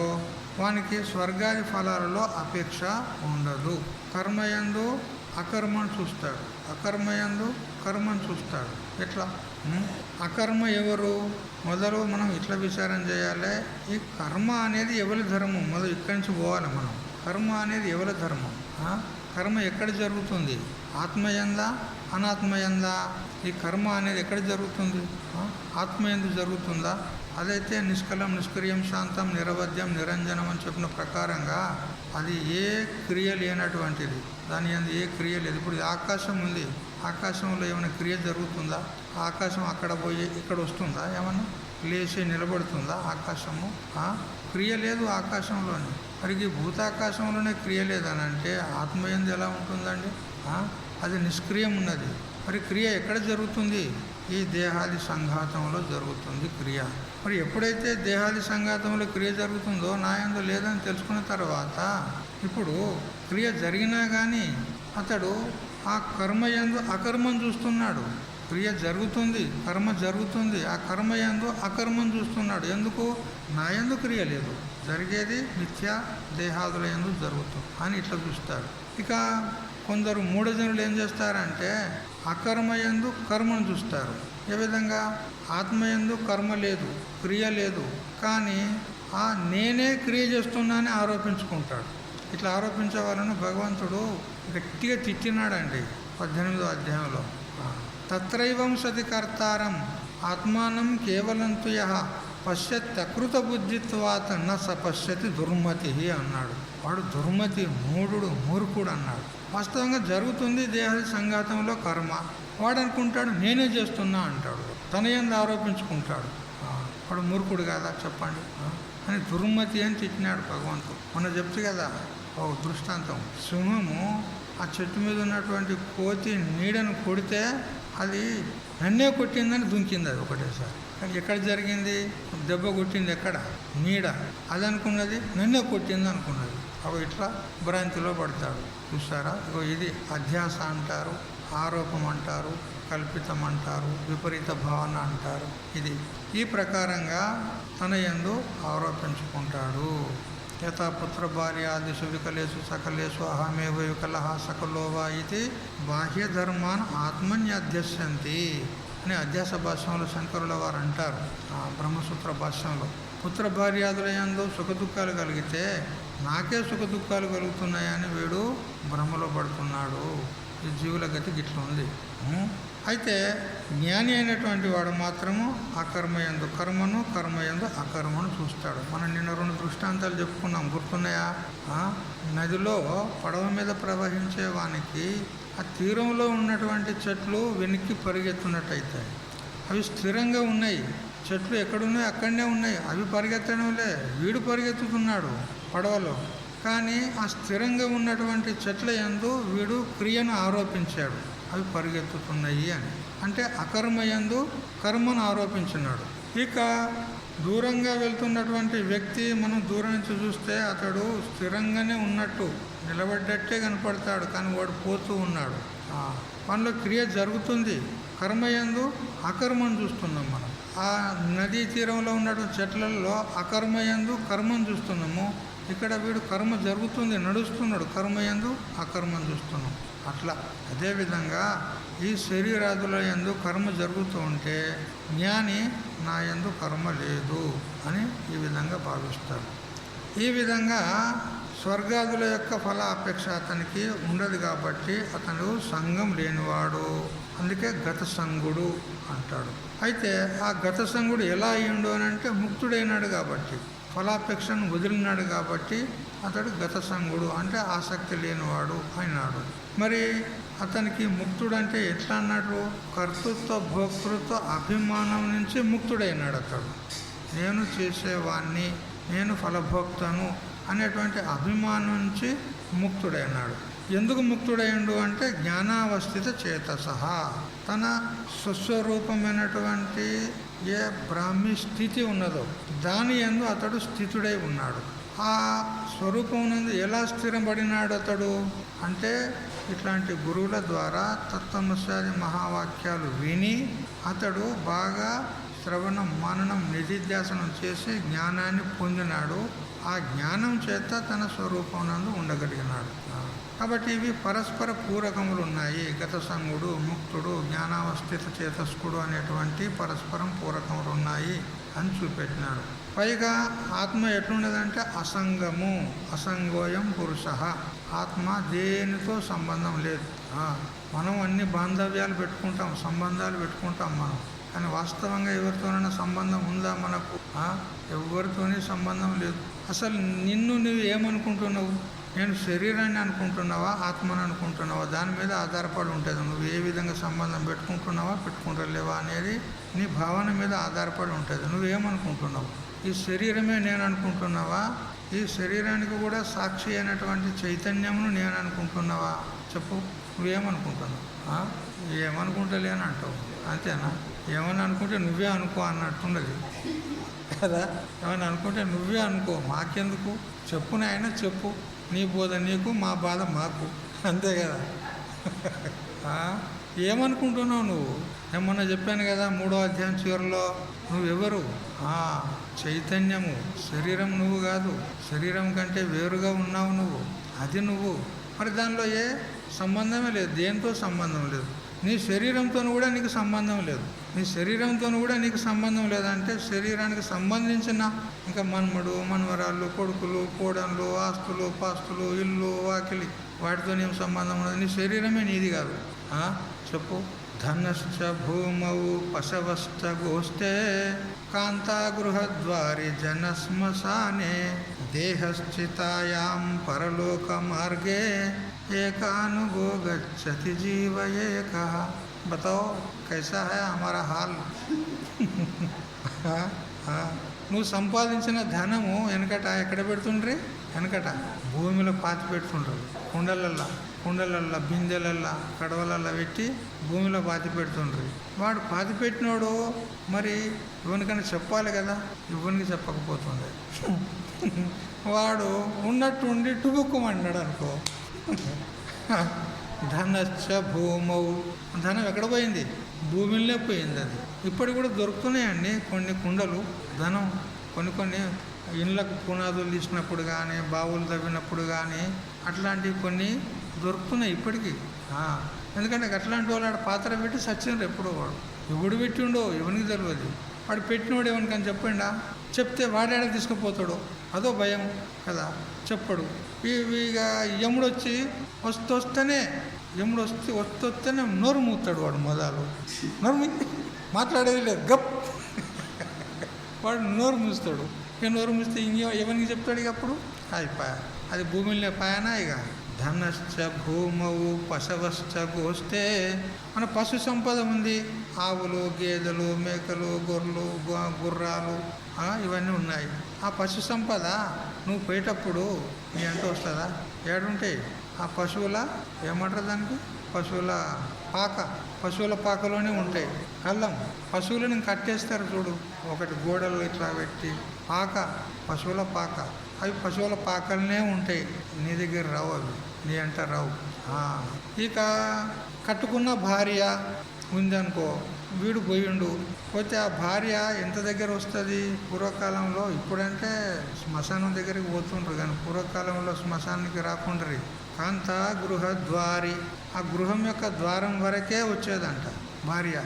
వానికి స్వర్గాది ఫలాలలో అపేక్ష ఉండదు. కర్మయందు అకర్మను చూస్తాడు, అకర్మయందు కర్మను చూస్తాడు. ఎట్లా? అకర్మ ఎవరు? మొదలు మనం ఇట్లా విచారం చేయాలి. ఈ కర్మ అనేది ఎవరి ధర్మం? మొదలు ఇక్కడి నుంచి పోవాలి మనం. కర్మ అనేది ఎవరి ధర్మం? కర్మ ఎక్కడ జరుగుతుంది? ఆత్మయందా అనాత్మయందా? ఈ కర్మ అనేది ఎక్కడ జరుగుతుంది? ఆత్మయందు జరుగుతుందా? అదైతే నిష్కలం, నిష్క్రియం, శాంతం, నిరవధ్యం, నిరంజనం అని చెప్పిన ప్రకారంగా అది ఏ క్రియ లేనటువంటిది. దాని యందు ఏ క్రియ లేదు. ఇప్పుడు ఆకాశం ఉంది, ఆకాశంలో ఏమైనా క్రియ జరుగుతుందా? ఆకాశం అక్కడ పోయి ఇక్కడ వస్తుందా? ఏమన్నా లేచి నిలబడుతుందా ఆకాశము? క్రియ లేదు ఆకాశంలోనే. మరి భూతాకాశంలోనే క్రియ లేదని అంటే ఆత్మయందు ఎలా ఉంటుందండి? అది నిష్క్రియం ఉన్నది. మరి క్రియ ఎక్కడ జరుగుతుంది? ఈ దేహాది సంఘాతంలో జరుగుతుంది క్రియ. మరి ఎప్పుడైతే దేహాది సంఘాతంలో క్రియ జరుగుతుందో నా యందు లేదని తెలుసుకున్న తర్వాత ఇప్పుడు క్రియ జరిగినా కానీ అతడు ఆ కర్మయందు అకర్మం చూస్తున్నాడు. క్రియ జరుగుతుంది, కర్మ జరుగుతుంది, ఆ కర్మయందు అకర్మం చూస్తున్నాడు. ఎందుకు? నా యందు క్రియ లేదు, జరిగేది మిథ్యా దేహాదుల యందు జరుగుతుంది అని ఇట్లా చూస్తాడు. ఇక కొందరు మూఢజనులు ఏం చేస్తారంటే అకర్మయందు కర్మను చూస్తారు. ఏ విధంగా? ఆత్మయందు కర్మ లేదు, క్రియ లేదు, కానీ నేనే క్రియ చేస్తున్నానని ఆరోపించుకుంటాడు. ఇట్లా ఆరోపించే వాళ్ళను భగవంతుడు గట్టిగా తిట్టినాడండి 18వ అధ్యాయంలో. తత్రైవం సతి కర్తారం ఆత్మానం కేవలంతు యః పశ్యత్యకృత బుద్ధిత్వాత్ న స పశ్యతి దుర్మతి అన్నాడు. వాడు దుర్మతి, మూఢుడు, మూర్ఖుడు అన్నాడు. వాస్తవంగా జరుగుతుంది దేహ సంఘాతంలో కర్మ. వాడు అనుకుంటాడు నేనే చేస్తున్నా అంటాడు, తన యందు ఆరోపించుకుంటాడు. వాడు మూర్ఖుడు కాదా చెప్పండి అని దుర్మతి అని తిట్టినాడు భగవంతుడు. మొన్న చెప్తే కదా ఒక దృష్టాంతం, సింహము ఆ చెట్టు మీద ఉన్నటువంటి కోతి నీడను కొడితే అది నన్నే కొట్టిందని దుంకింది. అది ఒకటేసారి. కానీ ఎక్కడ జరిగింది? దెబ్బ కొట్టింది ఎక్కడ? నీడ. అది అనుకున్నది నన్నే కొట్టింది అనుకున్నది. అవి ఇట్లా భ్రాంతిలో పడతాడు. చూసారా? ఇది అధ్యాస అంటారు, ఆరోపం అంటారు, కల్పితం అంటారు, విపరీత భావన అంటారు. ఇది ఈ ప్రకారంగా తన యందు ఆరోపించుకుంటాడు. యథా పుత్ర భార్యాదిషు వికలేషు సకలేషు అహమేవ వికలః సకలోవా ఇది బాహ్యధర్మాన్ ఆత్మన్యధ్యస్యంతి అని అధ్యాస భాష్యంలో శంకరుల వారు అంటారు. బ్రహ్మసూత్ర భాష్యంలో పుత్ర భార్యాదుల యందు సుఖదుఖాలు కలిగితే నాకే సుఖదుఖాలు కలుగుతున్నాయని వీడు భ్రమలో పడుతున్నాడు. ఈ జీవుల గతి గిట్ల ఉంది. అయితే జ్ఞాని అయినటువంటి వాడు మాత్రము అకర్మయందు కర్మను, కర్మయందు అకర్మను చూస్తాడు. మనం నిన్న 2 దృష్టాంతాలు చెప్పుకున్నాం, గుర్తున్నాయా? నదిలో పడవ మీద ప్రవహించే వానికి ఆ తీరంలో ఉన్నటువంటి చెట్లు వెనక్కి పరిగెత్తున్నట్టయితాయి. అవి స్థిరంగా ఉన్నాయి. చెట్లు ఎక్కడున్నాయి అక్కడనే ఉన్నాయి. అవి పరిగెత్తడంలే, వీడు పరిగెత్తుతున్నాడు పడవలో. కానీ ఆ స్థిరంగా ఉన్నటువంటి చెట్ల యందు వీడు క్రియను ఆరోపించాడు, అవి పరిగెత్తుతున్నాయి అని. అంటే అకర్మయందు కర్మను ఆరోపించినాడు. ఇక దూరంగా వెళ్తున్నటువంటి వ్యక్తి మనం దూరం నుంచి చూస్తే అతడు స్థిరంగానే ఉన్నట్టు నిలబడ్డట్టే కనపడతాడు, కానీ వాడు పోతూ ఉన్నాడు. మనలో క్రియ జరుగుతుంది. కర్మయందు అకర్మను చూస్తున్నాం మనం. ఆ నదీ తీరంలో ఉన్నటువంటి చెట్లలో అకర్మయందు కర్మను చూస్తున్నాము. ఇక్కడ వీడు కర్మ జరుగుతుంది, నడుస్తున్నాడు, కర్మయందు అకర్మను చూస్తున్నాం. అట్లా అదేవిధంగా ఈ శరీరాదుల యందు కర్మ జరుగుతూ ఉంటే జ్ఞాని నా యందు కర్మ లేదు అని ఈ విధంగా భావిస్తాడు. ఈ విధంగా స్వర్గాదుల యొక్క ఫల అపేక్ష అతనికి ఉండదు కాబట్టి అతను సంఘం లేనివాడు. అందుకే గత సంగుడు అంటాడు. అయితే ఆ గత సంగుడు ఎలా అయ్యిండు అని అంటే ముక్తుడైనాడు కాబట్టి, ఫలాపేక్షను వదిలినాడు కాబట్టి అతడు గత సంగుడు అంటే ఆసక్తి లేనివాడు అయినాడు. మరి అతనికి ముక్తుడు అంటే ఎట్లా అన్నాడు? కర్తృత్వ భోక్తృత్వ అభిమానం నుంచి ముక్తుడైనాడు. అతడు నేను చేసేవాణ్ణి, నేను ఫలభోక్తను అనేటువంటి అభిమానం నుంచి ముక్తుడైనాడు. ఎందుకు ముక్తుడైండు అంటే జ్ఞానావస్థిత చేతసహ, తన స్వస్వరూపమైనటువంటి ఏ బ్రాహ్మీ స్థితి ఉన్నదో దాని యందు అతడు స్థితుడై ఉన్నాడు. ఆ స్వరూపం నందు ఎలా స్థిరపడినాడు అతడు అంటే ఇట్లాంటి గురువుల ద్వారా తత్వమస్యాది మహావాక్యాలు విని అతడు బాగా శ్రవణం మననం నిధిధ్యాసనం చేసి జ్ఞానాన్ని పొందినాడు. ఆ జ్ఞానం చేత తన స్వరూపం నందు ఉండగలిగినాడు. కాబట్టి ఇవి పరస్పర పూరకములు ఉన్నాయి. గత సంగుడు, ముక్తుడు, జ్ఞానావస్థిత చేతస్కుడు అనేటువంటి పరస్పరం పూరకములు ఉన్నాయి అని చూపెట్టినాడు. పైగా ఆత్మ ఎట్లున్నదంటే అసంగము, అసంగోయం పురుష. ఆత్మ దేనితో సంబంధం లేదు. మనం అన్ని బాంధవ్యాలు పెట్టుకుంటాం, సంబంధాలు పెట్టుకుంటాం మనం. కానీ వాస్తవంగా ఎవరితోనైనా సంబంధం ఉందా మనకు? ఎవరితోనే సంబంధం లేదు. అసలు నిన్ను నువ్వు ఏమనుకుంటున్నావు? నేను శరీరాన్ని అనుకుంటున్నావా, ఆత్మను అనుకుంటున్నావా? దాని మీద ఆధారపడి ఉంటుంది. నువ్వు ఏ విధంగా సంబంధం పెట్టుకుంటున్నావా, పెట్టుకుంటలేవా అనేది నీ భావన మీద ఆధారపడి ఉంటుంది. నువ్వేమనుకుంటున్నావు? ఈ శరీరమే నేను అనుకుంటున్నావా? ఈ శరీరానికి కూడా సాక్షి అయినటువంటి చైతన్యమును నేను అనుకుంటున్నావా? చెప్పు, నువ్వేమనుకుంటున్నావు? ఏమనుకుంటలేని అంటావు, అంతేనా? ఏమని అనుకుంటే నువ్వే అనుకో అన్నట్టున్నది కదా. ఏమని అనుకుంటే నువ్వే అనుకో, మాకెందుకు? చెప్పు నాయన, చెప్పు. నీ బోధ నీకు, మా బాధ మాకు, అంతే కదా. ఏమనుకుంటున్నావు నువ్వు? ఏమన్నా చెప్పాను కదా 3వ అధ్యాయం చివరిలో, నువ్వెవరు? చైతన్యము. శరీరం నువ్వు కాదు. శరీరం కంటే వేరుగా ఉన్నావు నువ్వు, అది నువ్వు. మరి దానిలో ఏ సంబంధమే లేదు, దేంతో సంబంధం లేదు. నీ శరీరంతో కూడా నీకు సంబంధం లేదు. నీ శరీరంతో కూడా నీకు సంబంధం లేదంటే శరీరానికి సంబంధించిన ఇంకా మన్మడు, మన్వరాళ్ళు, కొడుకులు, కోడన్లు, ఆస్తులు, పాస్తులు, ఇల్లు, వాకిలి, వాటితో ఏం సంబంధం ఉండదు. నీ శరీరమే నీది కాదు. చెప్పు, ధనశ్చ భూమౌ పశవశ్చ గోష్ఠే కాంతాగృహద్వారి జనశ్మశానే దేహశ్చితాయాం పరలోక మార్గే ఏకానుగో గచ్చతి జీవ ఏకః. बताओ कैसा है हमारा हाल. నువ్వు సంపాదించిన ధనము వెనకట ఎక్కడ పెడుతుండ్రి? వెనకట భూమిలో పాతి పెడుతుండ్రు. కుండలల్లా బిందెలల్లా కడవలల్లా పెట్టి భూమిలో పాతి పెడుతుండ్రి. వాడు పాతి పెట్టినోడు మరి ఇవనికన్నా చెప్పాలి కదా, ఇవనికి చెప్పకపోతుండే. వాడు ఉన్నట్టు ఉండి టుబుక్కుమన్నాడు అనుకో. ధనశ్చ భూమౌ, ధనం ఎక్కడ పోయింది? భూమిలోనే పోయింది. అది ఇప్పటికి కూడా దొరుకుతున్నాయండి కొన్ని కుండలు. ధనం కొన్ని ఇళ్ళకు పునాదులు తీసినప్పుడు కానీ, బావులు తవ్వినప్పుడు కానీ అట్లాంటివి కొన్ని దొరుకుతున్నాయి ఇప్పటికీ. ఎందుకంటే అట్లాంటి వాళ్ళు ఆడ పాత్ర పెట్టి సచ్చిండ్రు. ఎప్పుడు వాడు ఎవడు పెట్టిండో ఎవరికి తెలియదు. వాడు పెట్టినోడు ఎవరికని చెప్పిండా? చెప్తే వాడేడ తీసుకుపోతాడు, అదో భయం కదా, చెప్పడు. ఇక యముడు వచ్చి వస్తేనే నోరు మూస్తాడు. వాడు మొదలు నోరు మాట్లాడేది లేదు, గప్ వాడు నోరు మూస్తాడు. ఇక నోరు మూస్తే ఎవరికి చెప్తాడు? ఇక అప్పుడు అయిపోయా, అది భూమిలో పాయనా. ఇక ధనశ్చ భూమౌ పశవశ్చ గోష్ఠే, మన పశు సంపద ఉంది. ఆవులు, గేదెలు, మేకలు, గొర్రెలు, గుర్రాలు ఇవన్నీ ఉన్నాయి. ఆ పశు సంపద నువ్వు పోయేటప్పుడు నీ అంటూ వస్తుందా? ఏడుంటాయి ఆ పశువుల, ఏమంటారు దానికి, పశువుల పాకలోనే ఉంటాయి. కళ్ళం పశువులను కట్టేస్తారు చూడు, ఒకటి గోడలు ఇట్లా పెట్టి పశువుల పాక, అవి పశువుల పాకలనే ఉంటాయి. నీ దగ్గర రావు, అవి నీ అంట రావు. ఇక కట్టుకున్న భార్య ఉందనుకో, వీడు పోయిండు, పోతే ఆ భార్య ఎంత దగ్గర వస్తుంది? పూర్వకాలంలో, ఇప్పుడంటే శ్మశానం దగ్గరికి పోతుండ్రు కానీ పూర్వకాలంలో శ్మశానానికి రాకుండ్రి. కాంత గృహ ద్వారి, ఆ గృహం యొక్క ద్వారం వరకే వచ్చేదంట భార్య,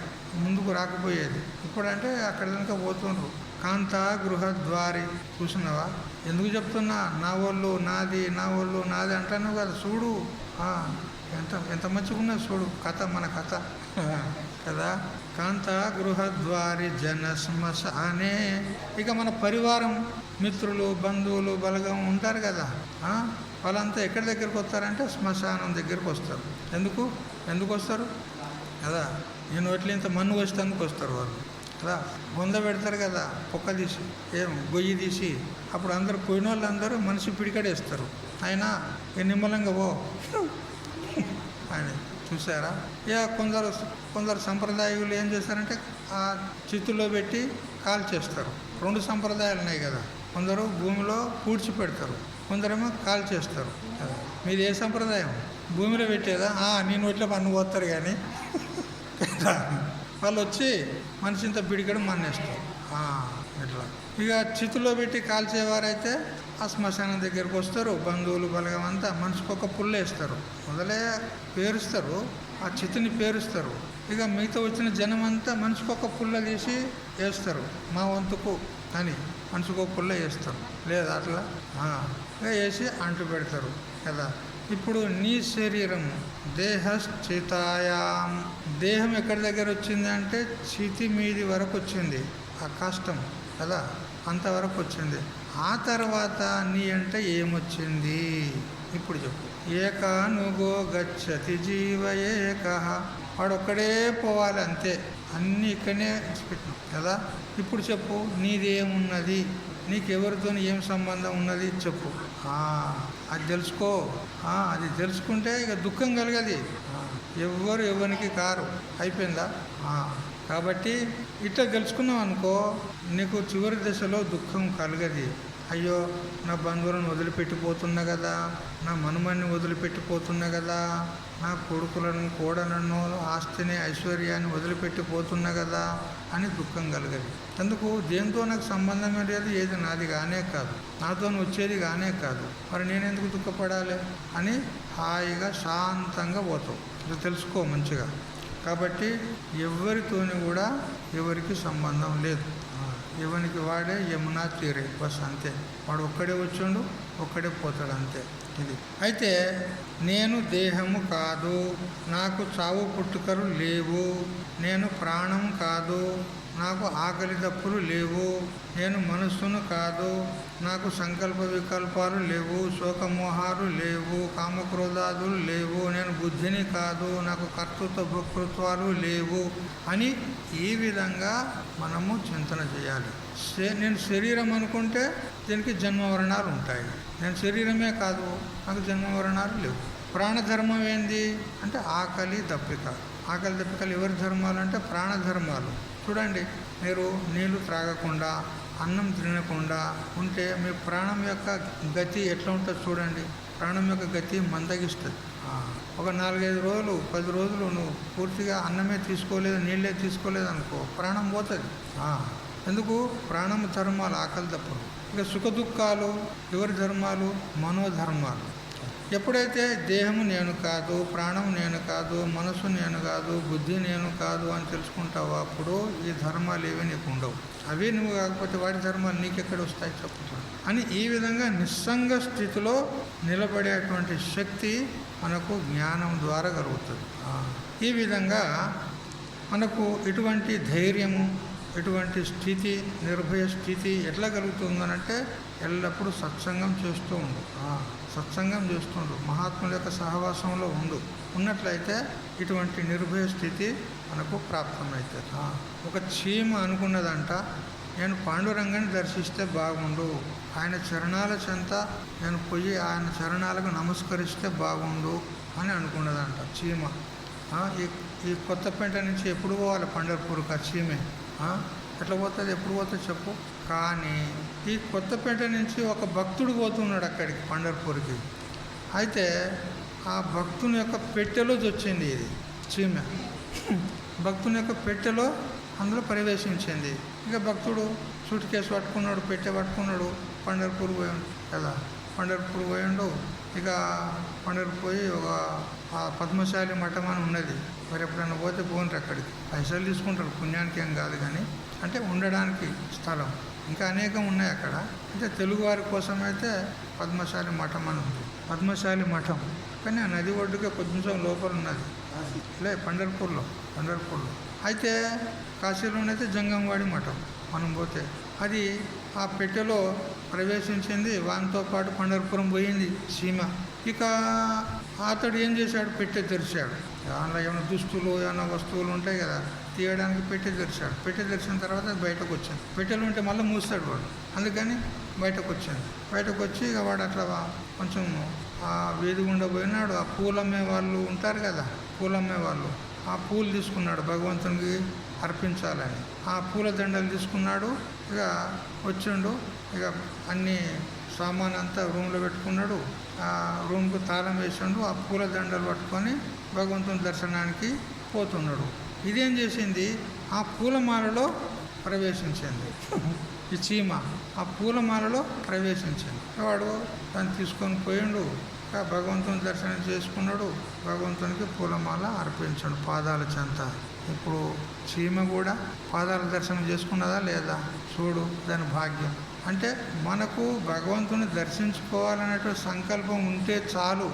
ముందుకు రాకపోయేది. ఇప్పుడంటే అక్కడ కనుక పోతుండ్రు. కాంత గృహ ద్వారి, చూసినావా? ఎందుకు చెప్తున్నా? నా వాళ్ళు నాది, నా వాళ్ళు నాది అంటాను కదా. చూడు ఎంత మంచిగా ఉన్నది చూడు కథ, మన కథ కదా. కాంత గృహద్వారి జనశ్మశానే, ఇక మన పరివారం, మిత్రులు, బంధువులు, బలగం ఉంటారు కదా, వాళ్ళంతా ఎక్కడి దగ్గరికి వస్తారంటే శ్మశానం దగ్గరికి వస్తారు. ఎందుకు వస్తారు కదా? నేను నోట్లో ఇంత మన్ను వచ్చేందుకు వస్తారు వాళ్ళు కదా. బొంద పెడతారు కదా, పొక్క తీసి, గొయ్యి తీసి, అప్పుడు అందరూ పోయిన వాళ్ళందరూ మనిషి పిడికడేస్తారు. ఆయన నిమ్మలంగా ఆయన చూసారా? కొందరు సంప్రదాయాలు ఏం చేస్తారంటే ఆ చిత్తులో పెట్టి కాల్ చేస్తారు. 2 సంప్రదాయాలు ఉన్నాయి కదా. కొందరు భూమిలో పూడ్చిపెడతారు, కొందరేమో కాల్ చేస్తారు. మీది ఏ సంప్రదాయం? భూమిలో పెట్టేదా? నేను ఇట్లా పన్ను పోతారు కానీ వాళ్ళు వచ్చి మనిషి ఇంత పిడికడు మన్నేస్తారు ఇట్లా. ఇక చిత్తులో పెట్టి కాల్చేవారైతే ఆ శ్మశానం దగ్గరికి వస్తారు. బంధువులు బలగం అంతా మనిషికి ఒక పుల్ల వేస్తారు, మొదలే పేరుస్తారు, ఆ చిత్తుని పేరుస్తారు. ఇక మిగతా వచ్చిన జనం అంతా మనిషికి ఒక పుల్ల తీసి వేస్తారు, మా వంతుకు అని మనిషికి ఒక పుల్ల వేస్తారు. లేదా అట్లా వేసి అంటు పెడతారు కదా. ఇప్పుడు నీ శరీరం దేహశ్చితాయాం, దేహం ఎక్కడి దగ్గర వచ్చింది అంటే చితి మీది వరకు వచ్చింది, ఆ కష్టం కదా, అంతవరకు వచ్చింది. ఆ తర్వాత నీ అంటే ఏమొచ్చింది ఇప్పుడు చెప్పు. ఏకానుగో గచ్చతి జీవ ఏకః, వాడు ఒక్కడే పోవాలి అంతే, అన్నీ ఇక్కడనే పెట్టినాం కదా. ఇప్పుడు చెప్పు, నీదేమున్నది, నీకెవరితో ఏం సంబంధం ఉన్నది చెప్పు. అది తెలుసుకో. అది తెలుసుకుంటే ఇక దుఃఖం కలగది. ఎవ్వరు ఎవరికి కారు, అయిపోయిందా? కాబట్టి ఇట్లా తెలుసుకున్నావు అనుకో, నీకు చివరి దశలో దుఃఖం కలగది. అయ్యో నా బంధువులను వదిలిపెట్టిపోతున్నా కదా, నా మనుమన్ని వదిలిపెట్టిపోతున్నా కదా, నా కొడుకులను కోడలను ఆస్తిని ఐశ్వర్యాన్ని వదిలిపెట్టిపోతున్నా కదా అని దుఃఖం కలగదు. అందుకు దేంతో నాకు సంబంధం లేదు, ఏది నాది కానే కాదు, నాతో వచ్చేది కానే కాదు, మరి నేనెందుకు దుఃఖపడాలి అని హాయిగా శాంతంగా పోతావు. ఇది తెలుసుకో మంచిగా. కాబట్టి ఎవరితోని కూడా ఎవరికి సంబంధం లేదు. ఎవరికి వాడే యమునా తీరే బస్ అంతే. వాడు ఒక్కడే వచ్చిండు, ఒక్కడే పోతాడు అంతే. ఇది అయితే నేను దేహము కాదు, నాకు చావు పుట్టుకలు లేవు, నేను ప్రాణం కాదు, నాకు ఆకలి దప్పులు లేవు, నేను మనస్సును కాదు, నాకు సంకల్ప వికల్పాలు లేవు, శోకమోహాలు లేవు, కామక్రోధాదులు లేవు, నేను బుద్ధిని కాదు, నాకు కర్తృత్వ భోక్తృత్వాలు లేవు అని ఈ విధంగా మనము చింతన చేయాలి. నేను శరీరం అనుకుంటే దీనికి జన్మవరణాలు ఉంటాయి. నేను శరీరమే కాదు, నాకు జన్మవరణాలు లేవు. ప్రాణధర్మం ఏంది అంటే ఆకలి దప్పిక. ఆకలి దప్పికలు ఎవరి ధర్మాలు అంటే ప్రాణధర్మాలు. చూడండి, మీరు నీళ్లు త్రాగకుండా అన్నం తినకుండా ఉంటే మీ ప్రాణం యొక్క గతి ఎట్లా ఉంటుంది చూడండి. ప్రాణం యొక్క గతి మందగిస్తుంది. ఒక 4-5 రోజులు 10 రోజులు నువ్వు పూర్తిగా అన్నమే తీసుకోలేదు, నీళ్ళే తీసుకోలేదు అనుకో, ప్రాణం పోతుంది. ఎందుకు? ప్రాణం ధర్మాలు ఆకలి తప్పదు. ఇక సుఖ దుఃఖాలు ఎవరి ధర్మాలు? మనోధర్మాలు. ఎప్పుడైతే దేహము నేను కాదు, ప్రాణం నేను కాదు, మనసు నేను కాదు, బుద్ధి నేను కాదు అని తెలుసుకుంటావో అప్పుడు ఈ ధర్మాలు ఏవి నీకు ఉండవు. అవి నువ్వు కాకపోతే వాటి ధర్మాలు నీకెక్కడ వస్తాయి చెప్పుతాడు అని ఈ విధంగా నిస్సంగ స్థితిలో నిలబడేటువంటి శక్తి మనకు జ్ఞానం ద్వారా కలుగుతుంది. ఈ విధంగా మనకు ఇటువంటి ధైర్యము, ఇటువంటి స్థితి, నిర్భయ స్థితి ఎట్లా కలుగుతుందనంటే ఎల్లప్పుడూ సత్సంగం చేస్తూ ఉండు. సత్సంగం చేస్తుండు, మహాత్ముల యొక్క సహవాసంలో ఉన్నట్లయితే ఇటువంటి నిర్భయ స్థితి మనకు ప్రాప్తమవుతుంది. ఒక చీమ అనుకున్నదంట, నేను పాండురంగాన్ని దర్శిస్తే బాగుండు, ఆయన చరణాల చెంత నేను పోయి ఆయన చరణాలకు నమస్కరిస్తే బాగుండు అని అనుకున్నదంట చీమ. ఈ కొత్తపేట నుంచి ఎప్పుడు పోవాలి పండర్పూర్కి? ఆ చీమే ఎట్లా పోతుంది? ఎప్పుడు పోతుంది చెప్పు? కానీ ఈ కొత్తపేట నుంచి ఒక భక్తుడు పోతున్నాడు అక్కడికి పండర్పూర్కి. అయితే ఆ భక్తుని యొక్క పెట్టెలో వచ్చింది ఇది చీమ. భక్తుని యొక్క పెట్టెలో అందులో ప్రవేశించింది. ఇక భక్తుడు సూట్ కేసు పట్టుకున్నాడు, పెట్టె పట్టుకున్నాడు, పండర్పూర్ పోయాడు కదా. పండర్పూర్ పోయాడు. ఇక పండర్పూర్ పోయి ఒక పద్మశాలి మఠం అని ఉన్నది. మరి ఎప్పుడైనా పోతే పోండి, అక్కడికి పైసలు తీసుకుంటారు, పుణ్యానికి ఏం కాదు కానీ అంటే ఉండడానికి స్థలం ఇంకా అనేకం ఉన్నాయి అక్కడ. అంటే తెలుగువారి కోసమైతే పద్మశాలి మఠం అని ఉంది. పద్మశాలి మఠం కానీ ఆ నది ఒడ్డుగా కొంచెం లోపల ఉన్నది పండర్పూర్లో. అయితే కాశీలోనైతే జంగంవాడి మఠం మనం పోతే అది ఆ పెట్టెలో ప్రవేశించింది. వానితో పాటు పండర్పురం పోయింది సీమ. ఇక అతడు ఏం చేశాడు? పెట్టె తెరిచాడు. దానిలో ఏమైనా దుస్తులు ఏమైనా వస్తువులు ఉంటాయి కదా, తీయడానికి పెట్టె తెరిచాడు. పెట్టె తెరిచిన తర్వాత అది బయటకు వచ్చింది. పెట్టెలు ఉంటే మళ్ళీ మూస్తాడు వాడు, అందుకని బయటకు వచ్చింది. బయటకు వచ్చి ఇక వాడు అట్లా కొంచెం ఆ వీధి గుండా పోయినాడు. ఆ పూలమ్మే వాళ్ళు ఉంటారు కదా, పూలమ్మే వాళ్ళు, ఆ పూలు తీసుకున్నాడు భగవంతునికి అర్పించాలని. ఆ పూల దండలు తీసుకున్నాడు. ఇక వచ్చిండు. ఇక అన్ని సామాన్ అంతా రూమ్లో పెట్టుకున్నాడు. ఆ రూమ్కు తాళం వేసిండు. ఆ పూల దండలు పట్టుకొని భగవంతుని దర్శనానికి పోతున్నాడు. ఇదేం చేసింది? ఆ పూలమాలలో ప్రవేశించింది ఈ చీమ. ఆ పూలమాలలో ప్రవేశించింది. వాడు దాన్ని తీసుకొని పోయిండు. భగవంతుని దర్శనం చేసుకున్నాడు. భగవంతునికి పూలమాల అర్పించాడు పాదాల చెంత. ఇప్పుడు చీమ కూడా పాదాల దర్శనం చేసుకున్నదా లేదా? చూడు దాని భాగ్యం. అంటే మనకు భగవంతుని దర్శించుకోవాలనేటువంటి సంకల్పం ఉంటే చాలు,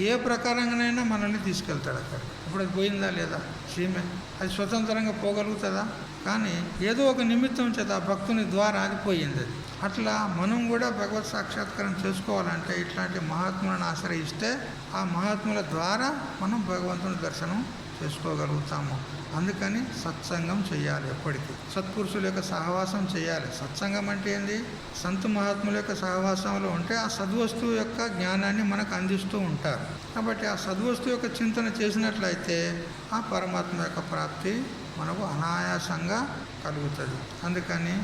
ఏ ప్రకారంగానైనా మనల్ని తీసుకెళ్తాడు అక్కడ. ఇప్పుడు అది పోయిందా లేదా? చీమే అది స్వతంత్రంగా పోగలుగుతుందా? కానీ ఏదో ఒక నిమిత్తం చేత ఆ భక్తుని ద్వారా అది పోయింది. అది అట్లా మనం కూడా భగవత్ సాక్షాత్కారం చేసుకోవాలంటే ఇట్లాంటి మహాత్ములను ఆశ్రయిస్తే ఆ మహాత్ముల ద్వారా మనం భగవంతుని దర్శనం చేసుకోగలుగుతాము. అందుకని సత్సంగం చేయాలి. ఎప్పటికీ సత్పురుషుల యొక్క సహవాసం చేయాలి. సత్సంగం అంటే ఏంది? సంతు మహాత్ముల యొక్క సహవాసంలో ఉంటే ఆ సద్వస్తువు యొక్క జ్ఞానాన్ని మనకు అందిస్తూ ఉంటారు. కాబట్టి ఆ సద్వస్తువు యొక్క చింతన చేసినట్లయితే ఆ పరమాత్మ యొక్క ప్రాప్తి మనకు అనాయాసంగా కలుగుతుంది. అందుకని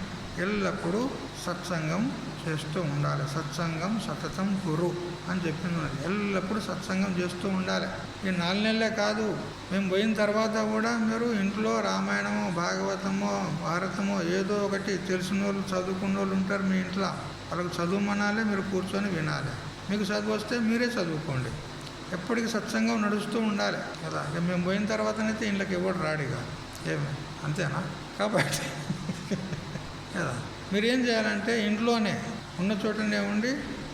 ఎల్లప్పుడూ సత్సంగం చేస్తూ ఉండాలి. సత్సంగం సతతం గురు అని చెప్పింది. ఎల్లప్పుడూ సత్సంగం చేస్తూ ఉండాలి. ఈ 4 నెలలే కాదు, మేము పోయిన తర్వాత కూడా మీరు ఇంట్లో రామాయణమో భాగవతమో భారతమో ఏదో ఒకటి తెలిసిన వాళ్ళు చదువుకున్న వాళ్ళు ఉంటారు మీ ఇంట్లో, వాళ్ళకి చదువుమనాలి, మీరు కూర్చొని వినాలి. మీకు చదువు వస్తే మీరే చదువుకోండి. ఎప్పటికీ సత్సంగం నడుస్తూ ఉండాలి కదా. ఇక మేము పోయిన తర్వాతనైతే ఇంట్లోకి ఎవరు రాడిగా, ఏమి అంతేనా? కాబట్టి కదా మీరేం చేయాలంటే ఇంట్లోనే ఉన్న చోటనే ఉండి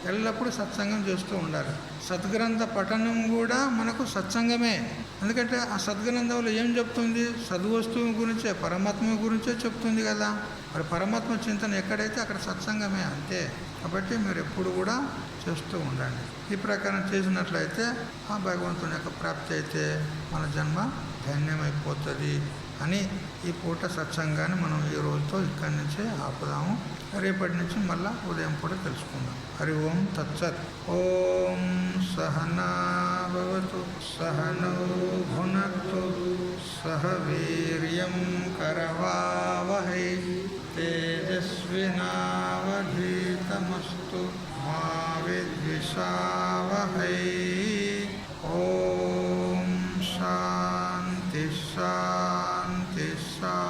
ఎల్లప్పుడూ సత్సంగం చేస్తూ ఉండాలి. సద్గ్రంథ పఠనం కూడా మనకు సత్సంగమే. ఎందుకంటే ఆ సద్గ్రంథంలో ఏం చెప్తుంది? సద్వస్తువు గురించే, పరమాత్మ గురించే చెప్తుంది కదా. మరి పరమాత్మ చింతన ఎక్కడైతే అక్కడ సత్సంగమే, అంతే. కాబట్టి మీరు ఎప్పుడు కూడా చేస్తూ ఉండండి. ఈ ప్రకారం చేసినట్లయితే ఆ భగవంతుని యొక్క ప్రాప్తి అయితే మన జన్మ ధన్యమైపోతుంది అని ఈ పూట సత్సంగాన్ని మనం ఈ రోజుతో ఇక్కడి నుంచే ఆపుదాము. రేపటి నుంచి మళ్ళా ఉదయం పూట తెలుసుకుందాం. హరి ఓం తత్సత్. ఓం సహనా భవతు సహనౌ భునక్తు సహ వీర్యం కరవావహై తేజస్వినావధీతమస్తు మా విద్విషావహై. ఓం శాంతి శాంతి శాంతి.